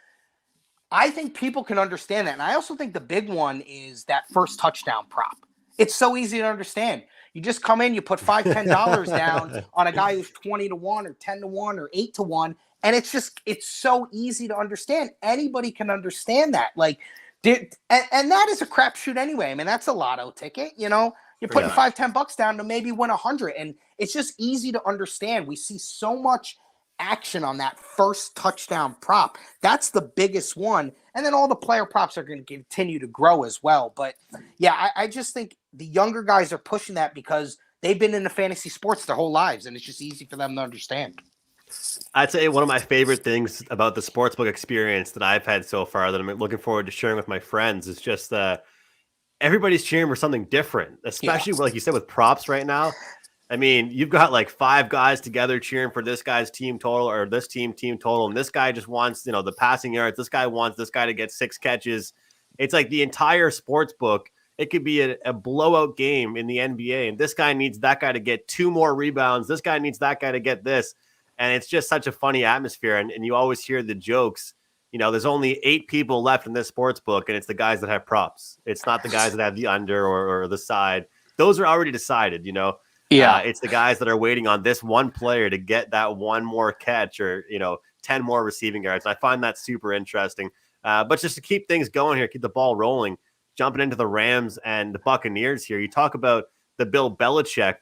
Speaker 3: I think people can understand that. And I also think the big one is that first touchdown prop. It's so easy to understand. You just come in, you put $5, $10 down on a guy who's 20-1 or 10-1 or 8-1. And it's so easy to understand. Anybody can understand that. And that is a crapshoot anyway. I mean, that's a lotto ticket, You're putting $5, $10 down to maybe win 100. And it's just easy to understand. We see so much action on that first touchdown prop. That's the biggest one. And then all the player props are going to continue to grow as well. But yeah, I just think the younger guys are pushing that because they've been in the fantasy sports their whole lives, and it's just easy for them to understand.
Speaker 2: I'd say one of my favorite things about the sportsbook experience that I've had so far that I'm looking forward to sharing with my friends is just everybody's cheering for something different, especially like you said with props right now. I mean, you've got like 5 guys together cheering for this guy's team total or this team total. And this guy just wants, the passing yards. This guy wants this guy to get 6 catches. It's like the entire sports book. It could be a blowout game in the NBA. And this guy needs that guy to get 2 more rebounds. This guy needs that guy to get this. And it's just such a funny atmosphere. And you always hear the jokes. There's only 8 people left in this sports book. And it's the guys that have props. It's not the guys that have the under or the side. Those are already decided, Yeah, it's the guys that are waiting on this one player to get that one more catch or, 10 more receiving yards. I find that super interesting. But just to keep things going here, keep the ball rolling, jumping into the Rams and the Buccaneers here. You talk about the Bill Belichick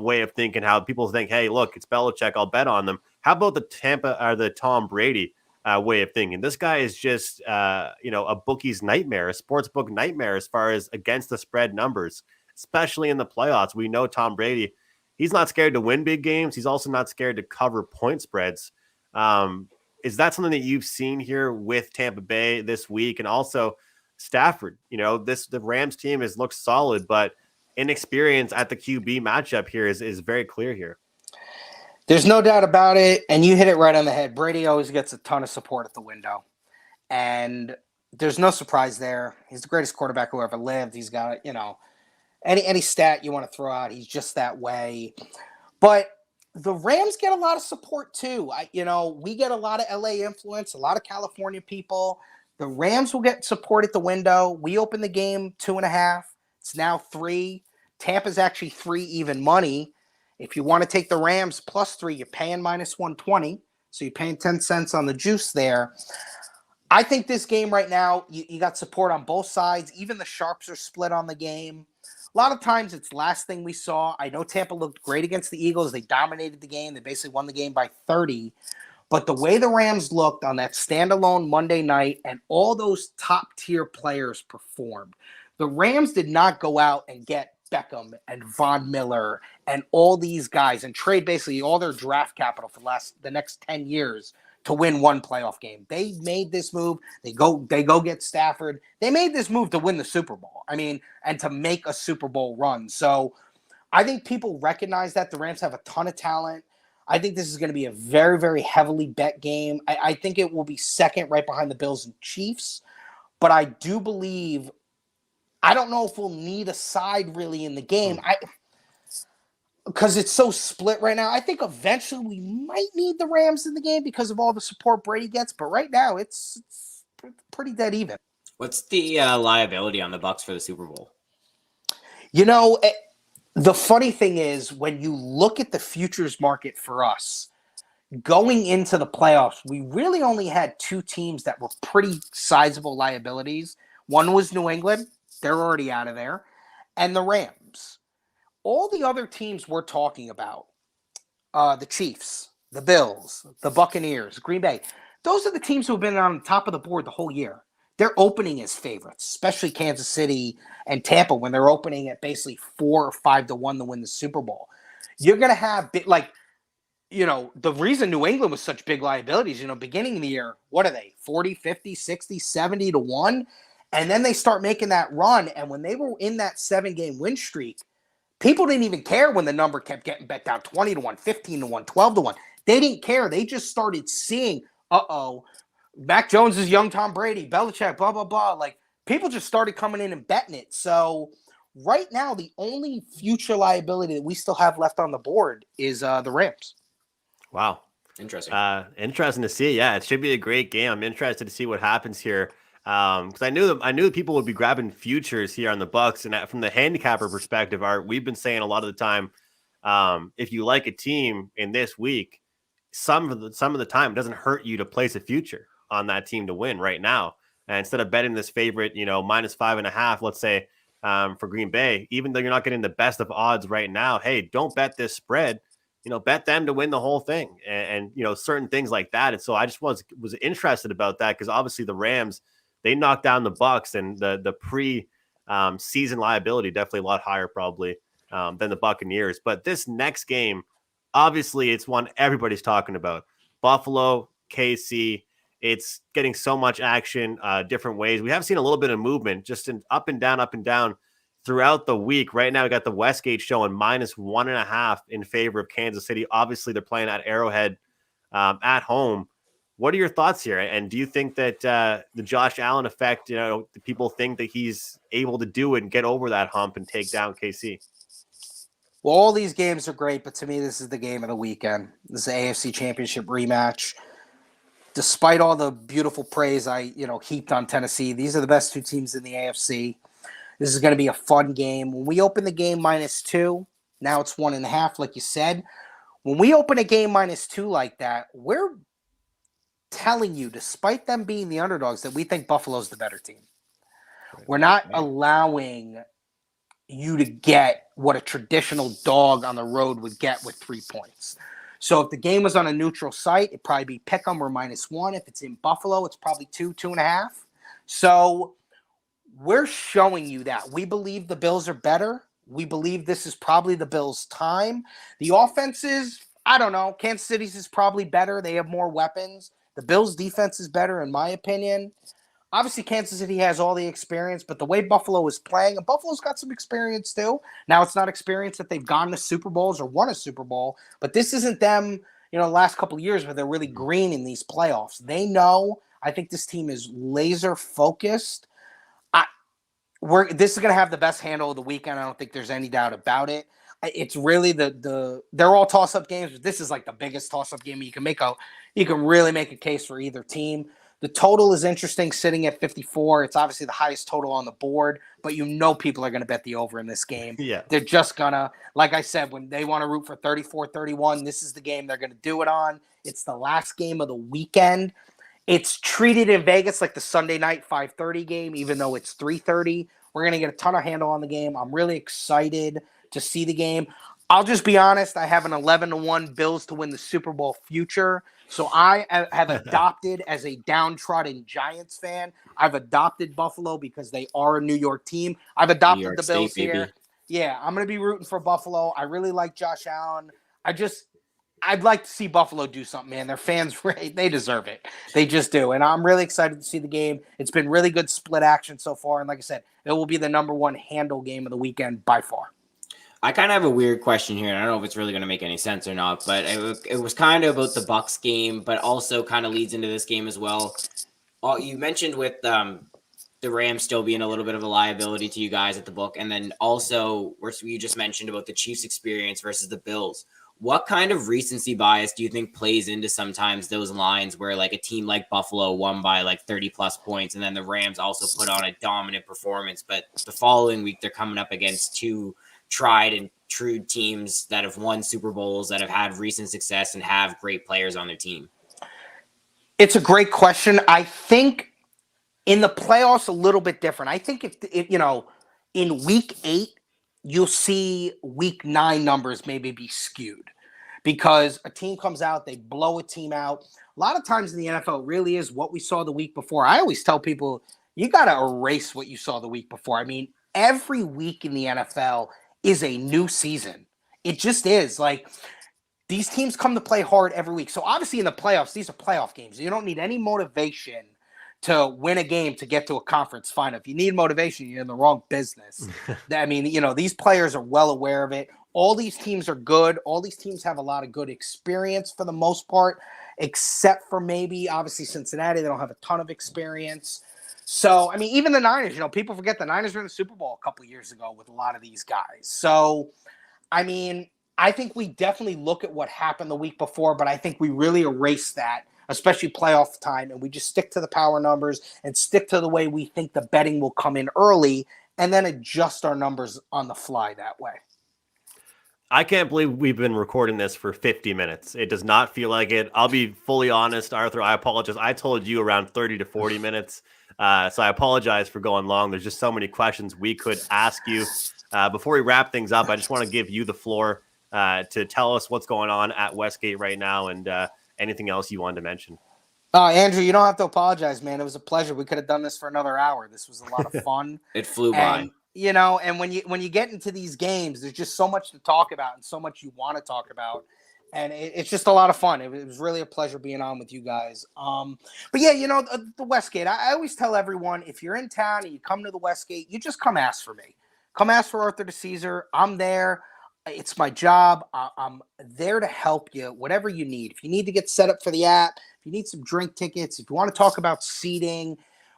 Speaker 2: way of thinking, how people think, hey, look, it's Belichick, I'll bet on them. How about the Tom Brady way of thinking? This guy is just, a bookie's nightmare, a sports book nightmare as far as against the spread numbers. Especially in the playoffs. We know Tom Brady, he's not scared to win big games. He's also not scared to cover point spreads. Is that something that you've seen here with Tampa Bay this week? And also Stafford, the Rams team has looked solid, but inexperience at the QB matchup here is very clear here.
Speaker 3: There's no doubt about it. And you hit it right on the head. Brady always gets a ton of support at the window. And there's no surprise there. He's the greatest quarterback who ever lived. He's got, any stat you want to throw out, he's just that way. But the Rams get a lot of support too. We get a lot of LA influence, a lot of California people. The Rams will get support at the window. We open the game 2.5. It's now 3. Tampa's actually 3 even money. If you want to take the Rams +3, you're paying -120. So you're paying 10 cents on the juice there. I think this game right now, you got support on both sides. Even the sharps are split on the game. A lot of times it's last thing we saw. I know Tampa looked great against the Eagles. They dominated the game. They basically won the game by 30. But the way the Rams looked on that standalone Monday night and all those top-tier players performed, the Rams did not go out and get Beckham and Von Miller and all these guys and trade basically all their draft capital for the next 10 years to win one playoff game. They made this move. They go get Stafford. They made this move to win the Super Bowl. And to make a Super Bowl run. So I think people recognize that the Rams have a ton of talent. I think this is going to be a very, very heavily bet game. I think it will be second right behind the Bills and Chiefs. But I do believe, I don't know if we'll need a side really in the game. Because it's so split right now. I think eventually we might need the Rams in the game because of all the support Brady gets. But right now, it's pretty dead even.
Speaker 4: What's the liability on the Bucs for the Super Bowl?
Speaker 3: The funny thing is, when you look at the futures market for us, going into the playoffs, we really only had 2 teams that were pretty sizable liabilities. One was New England. They're already out of there. And the Rams. All the other teams we're talking about, the Chiefs, the Bills, the Buccaneers, Green Bay. Those are the teams who have been on the top of the board the whole year. They're opening as favorites, especially Kansas City and Tampa when they're opening at basically 4 or 5 to 1 to win the Super Bowl. You're going to have the reason New England was such big liabilities, beginning of the year, what are they? 40, 50, 60, 70 to 1. And then they start making that run. And when they were in that 7-game win streak, people didn't even care when the number kept getting bet down 20 to 1, 15 to 1, 12 to 1. They didn't care. They just started seeing, Mac Jones is young Tom Brady, Belichick, blah, blah, blah. Like, people just started coming in and betting it. So right now, the only future liability that we still have left on the board is the Rams.
Speaker 2: Wow.
Speaker 4: Interesting.
Speaker 2: Interesting to see. Yeah, it should be a great game. I'm interested to see what happens here. Because I knew that people would be grabbing futures here on the Bucks, and from the handicapper perspective, we've been saying a lot of the time, if you like a team in this week, some of the time it doesn't hurt you to place a future on that team to win right now. And instead of betting this favorite, minus 5.5, let's say, for Green Bay, even though you're not getting the best of odds right now, hey, don't bet this spread. Bet them to win the whole thing, and certain things like that. And so I just was interested about that because obviously the Rams, they knocked down the Bucks, and the season liability definitely a lot higher probably than the Buccaneers. But this next game, obviously, it's one everybody's talking about. Buffalo, KC. It's getting so much action different ways. We have seen a little bit of movement just in up and down throughout the week. Right now, we got the Westgate showing minus 1.5 in favor of Kansas City. Obviously, they're playing at Arrowhead at home. What are your thoughts here? And do you think that the Josh Allen effect, people think that he's able to do it and get over that hump and take down KC?
Speaker 3: Well, all these games are great, but to me, this is the game of the weekend. This is the AFC Championship rematch. Despite all the beautiful praise I, heaped on Tennessee, these are the best two teams in the AFC. This is going to be a fun game. When we open the game -2, now it's 1.5, like you said. When we open a game -2 like that, we're telling you, despite them being the underdogs, that we think Buffalo's the better team. We're not allowing you to get what a traditional dog on the road would get with 3 points. So if the game was on a neutral site, it'd probably be pick'em or -1. If it's in Buffalo, it's probably 2.5. So we're showing you that we believe the Bills are better. We believe this is probably the Bills' time. The offenses, I don't know. Kansas City's is probably better. They have more weapons. The Bills' defense is better, in my opinion. Obviously, Kansas City has all the experience, but the way Buffalo is playing, and Buffalo's got some experience too. Now, it's not experience that they've gone to Super Bowls or won a Super Bowl, but this isn't them, the last couple of years where they're really green in these playoffs. They know. I think this team is laser focused. This is going to have the best handle of the weekend. I don't think there's any doubt about it. It's really they're all toss-up games, but this is like the biggest toss-up game you can really make a case for either team. The total is interesting, sitting at 54. It's obviously the highest total on the board, but people are going to bet the over in this game.
Speaker 2: Yeah.
Speaker 3: They're just going to, like I said, when they want to root for 34-31, this is the game they're going to do it on. It's the last game of the weekend. It's treated in Vegas like the Sunday night 5:30 game, even though it's 3:30. We're going to get a ton of handle on the game. I'm really excited to see the game. I'll just be honest. I have an 11-1 Bills to win the Super Bowl future. So I have adopted, as a downtrodden Giants fan, I've adopted Buffalo because they are a New York team. I've adopted the Bills here. Yeah, I'm going to be rooting for Buffalo. I really like Josh Allen. I'd like to see Buffalo do something, man. Their fans, they deserve it. They just do. And I'm really excited to see the game. It's been really good split action so far. And like I said, it will be the number one handle game of the weekend by far.
Speaker 4: I kind of have a weird question here, and I don't know if it's really going to make any sense or not, but it was kind of about the Bucks game, but also kind of leads into this game as well. You mentioned with the Rams still being a little bit of a liability to you guys at the book, and then also you just mentioned about the Chiefs' experience versus the Bills. What kind of recency bias do you think plays into sometimes those lines where like a team like Buffalo won by like 30 plus points, and then the Rams also put on a dominant performance, but the following week they're coming up against two tried and true teams that have won Super Bowls, that have had recent success and have great players on their team?
Speaker 3: It's a great question. I think in the playoffs, a little bit different. I think if in week 8, you'll see week 9 numbers maybe be skewed because a team comes out, they blow a team out. A lot of times in the NFL, it really is what we saw the week before. I always tell people, you got to erase what you saw the week before. I mean, every week in the NFL is a new season. It just is. Like, these teams come to play hard every week. So obviously in the playoffs, these are playoff games. You don't need any motivation to win a game to get to a conference final. If you need motivation, you're in the wrong business. I mean, these players are well aware of it. All these teams are good. All these teams have a lot of good experience for the most part, except for maybe, obviously, Cincinnati. They don't have a ton of experience. So, I mean, even the Niners, people forget the Niners were in the Super Bowl a couple years ago with a lot of these guys. So, I mean, I think we definitely look at what happened the week before, but I think we really erase that, especially playoff time, and we just stick to the power numbers and stick to the way we think the betting will come in early and then adjust our numbers on the fly that way.
Speaker 2: I can't believe we've been recording this for 50 minutes. It does not feel like it. I'll be fully honest, Arthur. I apologize. I told you around 30 to 40 minutes. So I apologize for going long. There's just so many questions we could ask you. Before we wrap things up, I just want to give you the floor to tell us what's going on at Westgate right now and anything else you wanted to mention.
Speaker 3: Andrew, you don't have to apologize, man. It was a pleasure. We could have done this for another hour. This was a lot of fun.
Speaker 4: It flew by.
Speaker 3: And when you get into these games, there's just so much to talk about and so much you want to talk about. And it's just a lot of fun. It was really a pleasure being on with you guys. But yeah, the Westgate, I always tell everyone, if you're in town and you come to the Westgate, you just come ask for me. Come ask for Arthur DiCesare. I'm there. It's my job. I'm there to help you, whatever you need. If you need to get set up for the app, if you need some drink tickets, if you want to talk about seating,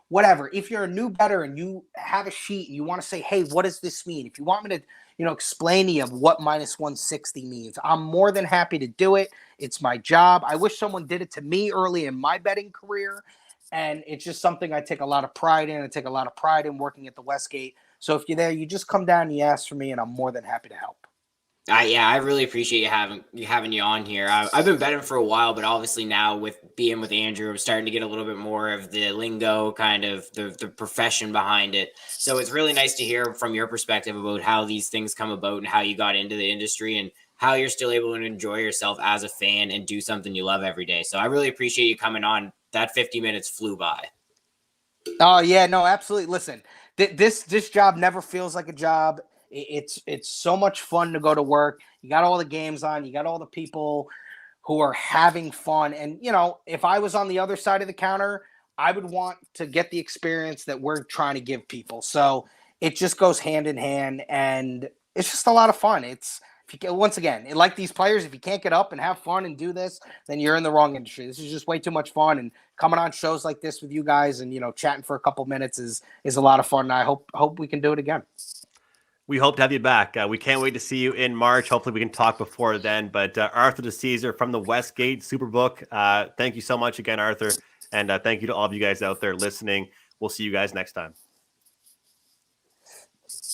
Speaker 3: whatever. If you're a new bettor and you have a sheet and you want to say, hey, what does this mean? If you want me to, explain to you what minus 160 means, I'm more than happy to do it. It's my job. I wish someone did it to me early in my betting career. And it's just something I take a lot of pride in. I take a lot of pride in working at the Westgate. So if you're there, you just come down and you ask for me, and I'm more than happy to help.
Speaker 4: I really appreciate you having you on here. I've been betting for a while, but obviously now with being with Andrew, I'm starting to get a little bit more of the lingo, kind of the profession behind it. So it's really nice to hear from your perspective about how these things come about and how you got into the industry and how you're still able to enjoy yourself as a fan and do something you love every day. So I really appreciate you coming on. That 50 minutes flew by.
Speaker 3: Oh yeah, no, absolutely. Listen, this job never feels like a job. It's so much fun to go to work. You got all the games on. You got all the people who are having fun. And, if I was on the other side of the counter, I would want to get the experience that we're trying to give people. So it just goes hand in hand, and it's just a lot of fun. Once again, like these players, if you can't get up and have fun and do this, then you're in the wrong industry. This is just way too much fun. And coming on shows like this with you guys and, chatting for a couple minutes is a lot of fun. And I hope we can do it again.
Speaker 2: We hope to have you back. We can't wait to see you in March. Hopefully we can talk before then. But Arthur DiCesare from the Westgate Superbook, thank you so much again, Arthur. And thank you to all of you guys out there listening. We'll see you guys next time.